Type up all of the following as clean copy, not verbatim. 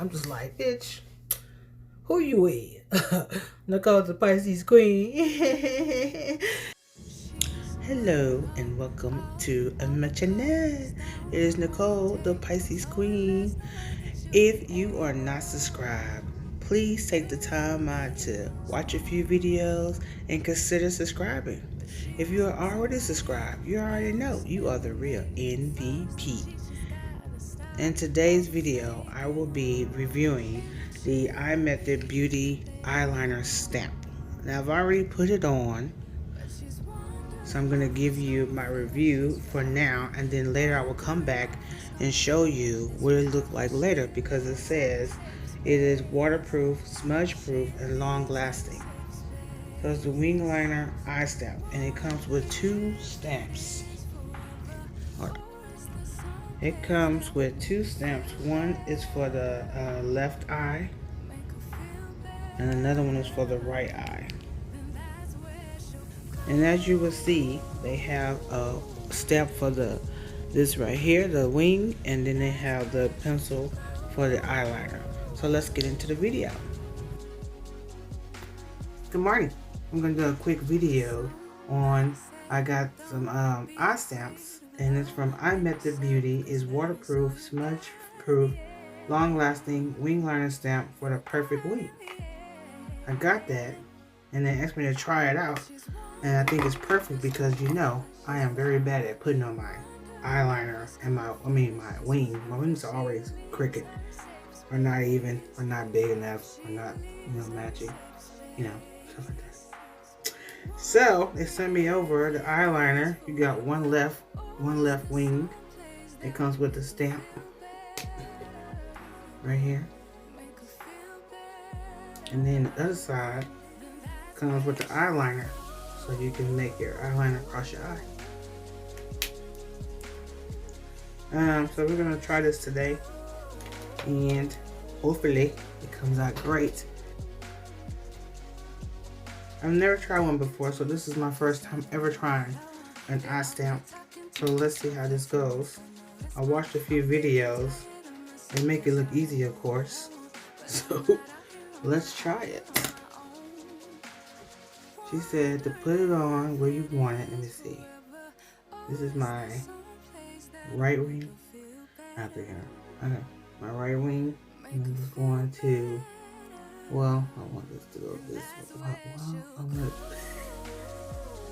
I'm just like, bitch, who you with? Nicole the Pisces Queen. Hello and welcome to my channel. It is Nicole the Pisces Queen. If you are not subscribed, please take the time out to watch a few videos and consider subscribing. If you are already subscribed, you already know you are the real MVP. In today's video, I will be reviewing the Imethod Beauty eyeliner stamp. Now I've already put it on, so I'm going to give you my review for now, and then later I will come back and show you what it looked like later, because it says it is waterproof, smudge proof, and long lasting. So it's the wing liner eye stamp, and it comes with two stamps. It comes with two stamps. One is for the left eye, and another one is for the right eye. And as you will see, they have a stamp for this right here, the wing, and then they have the pencil for the eyeliner. So let's get into the video. Good morning. I'm gonna do a quick video on, I got some eye stamps, and it's from Imethod Beauty. Is waterproof, smudge proof, long lasting wing liner stamp for the perfect wing. I got that, and they asked me to try it out, and I think it's perfect because, you know, I am very bad at putting on my eyeliner and my wing. My wings are always crooked, or not even, or not big enough, or not, matching, stuff like that. So they sent me over the eyeliner. You got one left wing. It comes with the stamp right here, and then the other side comes with the eyeliner, so you can make your eyeliner across your eye. So we're gonna try this today, and hopefully it comes out great. I've never tried one before, so this is my first time ever trying an eye stamp. So let's see how this goes. I watched a few videos. They make it look easy, of course. So let's try it. She said to put it on where you want it. Let me see. This is my right wing. After here. Okay. My right wing. I'm just going to, well, I want this to go this way. Well,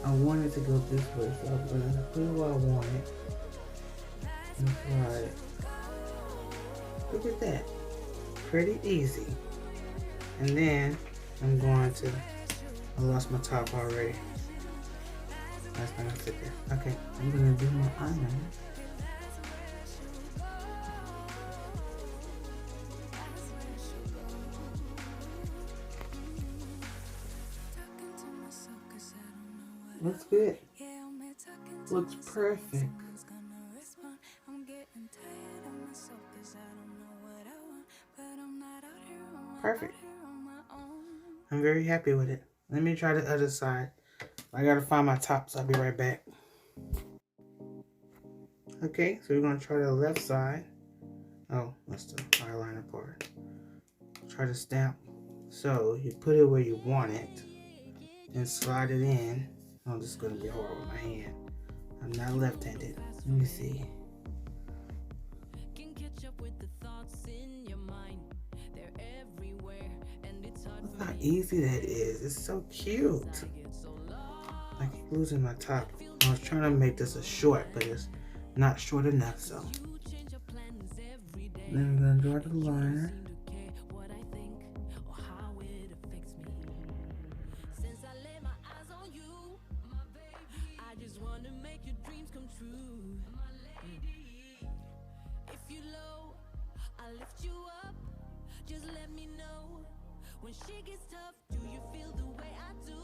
I want it to go this way, so I'm going to put it where I want it. And try it. Look at that. Pretty easy. And then I'm going to, I lost my top already. That's not gonna sit there. Okay, I'm gonna do my eyeliner. Looks good. Looks perfect. Perfect. I'm very happy with it. Let me try the other side. I gotta find my top, so I'll be right back. Okay, so we're gonna try the left side. Oh, that's the eyeliner part. Try to stamp. So you put it where you want it and slide it in. Oh, this is gonna be hard with my hand. I'm not left-handed. Let me see. Look how easy that is. It's so cute. I keep losing my top. I was trying to make this a short, but it's not short enough, so Then we're gonna draw the liner. When shit gets tough, do you feel the way I do?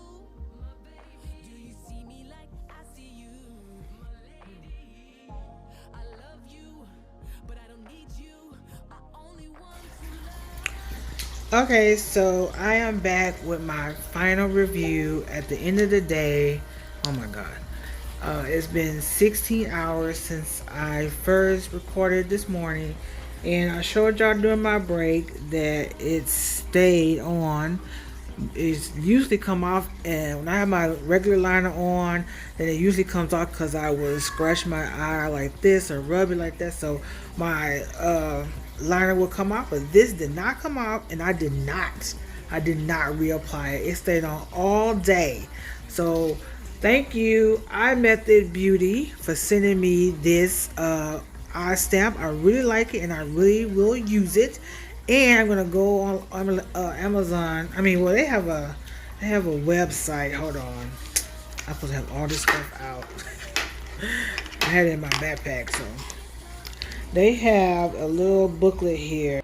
My baby, do you see me like I see you? My lady, I love you, but I don't need you. I only want to love. Okay, so I am back with my final review at the end of the day. Oh my god. It's been 16 hours since I first recorded this morning, and I showed y'all during my break that it stayed on. It's usually come off, and when I have my regular liner on, then it usually comes off because I would scratch my eye like this or rub it like that, so my liner will come off. But this did not come off, and I did not reapply it. It stayed on all day. So thank you, Imethod Beauty, for sending me this eye stamp. I really like it, and I really will use it. And I'm gonna go on Amazon. I mean, well, they have a website. Hold on, I'm supposed to have all this stuff out. I had it in my backpack, so they have a little booklet here.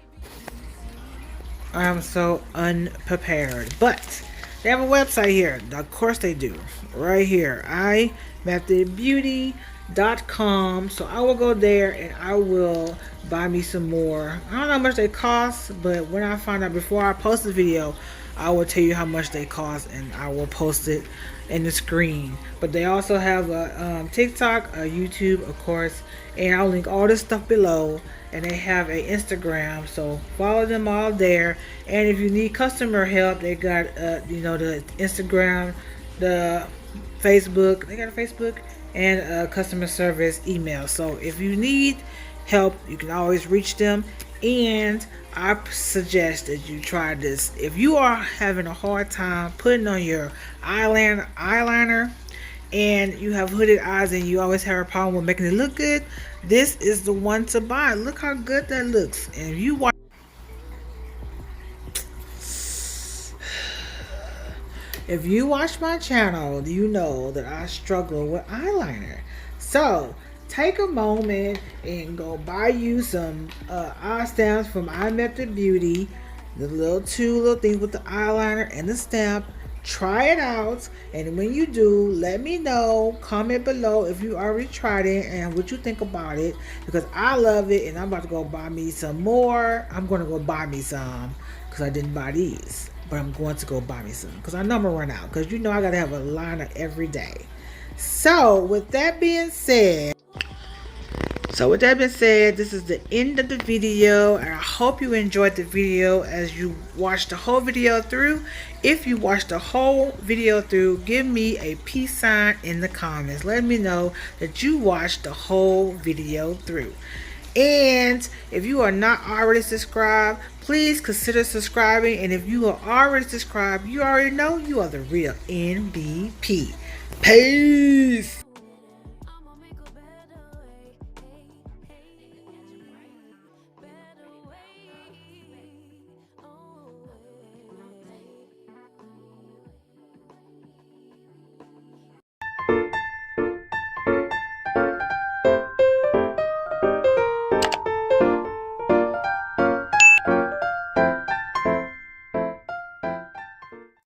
I'm so unprepared, but they have a website here. Of course they do. Right here, imethodbeauty.com. So I will go there and I will buy me some more. I don't know how much they cost, but when I find out, before I post the video, I will tell you how much they cost, and I will post it in the screen. But they also have a TikTok, a YouTube, of course, and I'll link all this stuff below. And they have a Instagram, so follow them all there. And if you need customer help, they got the Instagram, the Facebook. They got a Facebook and a customer service email. So if you need help, you can always reach them. And I suggest that you try this. If you are having a hard time putting on your eyeliner and you have hooded eyes and you always have a problem with making it look good, this is the one to buy. Look how good that looks. And if you watch my channel, you know that I struggle with eyeliner. So take a moment and go buy you some eye stamps from Imethod Beauty. The two little things with the eyeliner and the stamp. Try it out, and when you do, let me know. Comment below if you already tried it and what you think about it, because I love it and I'm about to go buy me some more. I'm going to go buy me some because I didn't buy these, but I'm going to go buy me some because I know I'm going to run out, because you know I got to have a liner every day. So with that being said, this is the end of the video, and I hope you enjoyed the video as you watched the whole video through. If you watched the whole video through, give me a peace sign in the comments. Let me know that you watched the whole video through. And if you are not already subscribed, please consider subscribing. And if you are already subscribed, you already know you are the real MVP. Peace.